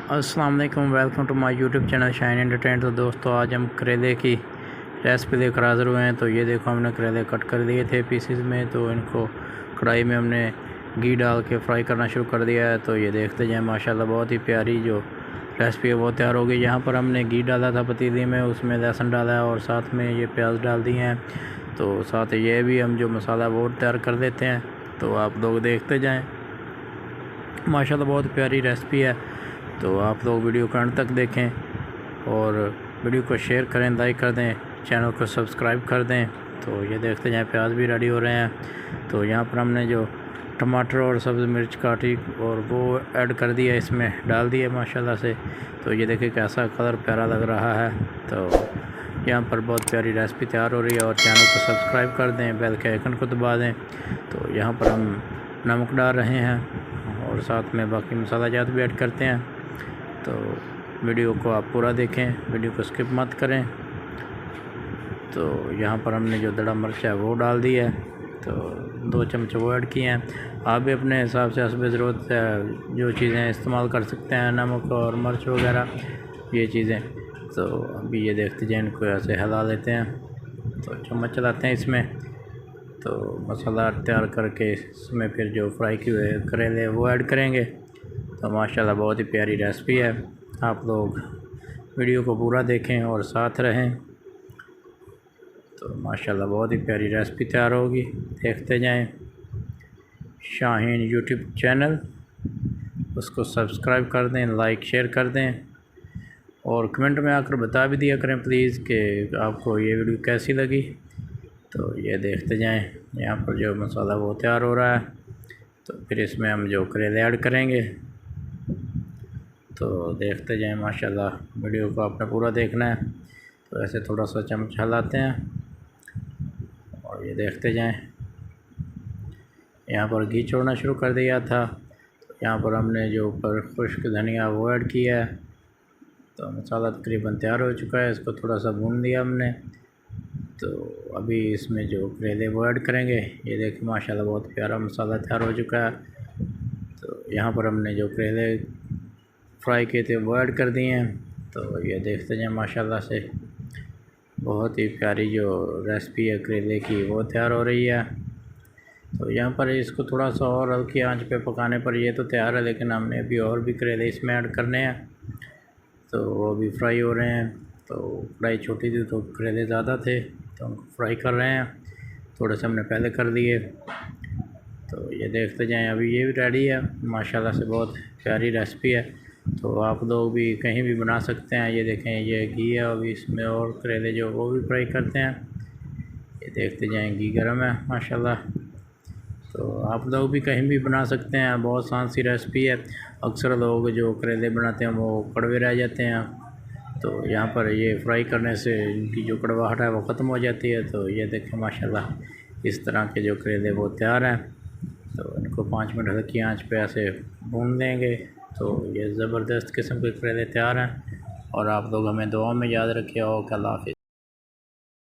अस्सलाम वालेकुम, welcome to my YouTube channel Shine Entertain. तो दोस्तों आज हम करेले की रेसिपी लेकर हाज़िर हुए हैं। तो ये देखो हमने करेले कट कर दिए थे पीसेस में, तो इनको कढ़ाई में हमने घी डाल के फ्राई करना शुरू कर दिया है। तो ये देखते जाएँ, माशाल्लाह बहुत ही प्यारी जो रेसिपी है वो तैयार हो गई। यहाँ पर हमने घी डाला था पतीली में, उसमें लहसुन डाला है और साथ में ये प्याज डाल दिए हैं। तो साथ ये भी हम जो मसाला वो तैयार कर देते हैं। तो आप लोग देखते जाएँ, माशाल्लाह बहुत प्यारी रेसिपी है। तो आप लोग वीडियो को अंत तक देखें और वीडियो को शेयर करें, लाइक कर दें, चैनल को सब्सक्राइब कर दें। तो ये देखते जाएँ, प्याज भी रेडी हो रहे हैं। तो यहाँ पर हमने जो टमाटर और सब्ज़ मिर्च काटी और वो ऐड कर दिया, इसमें डाल दिया माशाल्लाह से। तो ये देखिए कैसा कलर प्यारा लग रहा है। तो यहाँ पर बहुत प्यारी रेसिपी तैयार हो रही है और चैनल को सब्सक्राइब कर दें, बेल के आइकन को दबा दें। तो यहाँ पर हम नमक डाल रहे हैं और साथ में बाकी मसाला जात भी ऐड करते हैं। तो वीडियो को आप पूरा देखें, वीडियो को स्किप मत करें। तो यहाँ पर हमने जो दड़ा मिर्च है वो डाल दी है, तो 2 चम्मच वो ऐड किए हैं। आप भी अपने हिसाब से हस्ब ज़रूरत जो चीज़ें इस्तेमाल कर सकते हैं, नमक और मिर्च वगैरह ये चीज़ें। तो अभी ये देखते जाए, इनको ऐसे हिला लेते हैं। तो चम्मच चलाते हैं इसमें, तो मसाला तैयार करके इसमें फिर जो फ्राई किए हुए करेले वो ऐड करेंगे। तो माशाल्लाह बहुत ही प्यारी रेसिपी है। आप लोग वीडियो को पूरा देखें और साथ रहें। तो माशाल्लाह बहुत ही प्यारी रेसिपी तैयार होगी, देखते जाएं। शाहीन यूट्यूब चैनल, उसको सब्सक्राइब कर दें, लाइक शेयर कर दें और कमेंट में आकर बता भी दिया करें प्लीज़ कि आपको ये वीडियो कैसी लगी। तो ये देखते जाएं, यहाँ पर जो मसाला वो तैयार हो रहा है। तो फिर इसमें हम जो करेले ऐड करेंगे। तो देखते जाएं, माशाल्लाह वीडियो को आपने पूरा देखना है। तो ऐसे थोड़ा सा चम्मच हिलाते हैं और ये देखते जाएं। यहाँ पर घी छोड़ना शुरू कर दिया था। तो यहाँ पर हमने जो ऊपर खुश्क धनिया वो ऐड किया है। तो मसाला तकरीबन तैयार हो चुका है, इसको थोड़ा सा भून दिया हमने। तो अभी इसमें जो करेले वो ऐड करेंगे। ये देखिए माशाल्लाह बहुत प्यारा मसाला तैयार हो चुका है। तो यहाँ पर हमने जो करेले फ्राई किए थे वो ऐड कर दिए हैं। तो ये देखते जाएँ, माशाल्लाह से बहुत ही प्यारी जो रेसिपी है करेले की वो तैयार हो रही है। तो यहाँ पर इसको थोड़ा सा और हल्की आंच पे पकाने पर ये तो तैयार है, लेकिन हमने अभी और भी करेले इसमें ऐड करने हैं। तो वो भी फ्राई हो रहे हैं। तो कढ़ाई छोटी थी तो करेले ज़्यादा थे, तो उनको फ्राई कर रहे हैं। थोड़े से हमने पहले कर दिए। तो ये देखते जाएं, अभी ये भी रेडी है। माशाल्लाह से बहुत प्यारी रेसिपी है। तो आप लोग भी कहीं भी बना सकते हैं। ये देखें, ये घी है, अभी इसमें और करेले जो वो भी फ्राई करते हैं। ये देखते जाएं, घी गर्म है माशाल्लाह। तो आप लोग भी कहीं भी बना सकते हैं, बहुत आसान सी रेसिपी है। अक्सर लोग जो करेले बनाते हैं वो कड़वे रह जाते हैं। तो यहाँ पर ये फ्राई करने से इनकी जो कड़वाहट है वो ख़त्म हो जाती है। तो ये देखें माशाल्लाह, इस तरह के जो करेले वो तैयार हैं। तो इनको 5 मिनट हल्की आंच पे ऐसे भून देंगे। तो ये ज़बरदस्त किस्म के करेले तैयार हैं। और आप लोग हमें दुआ में याद रखिए। और अल्लाह हाफ़िज़।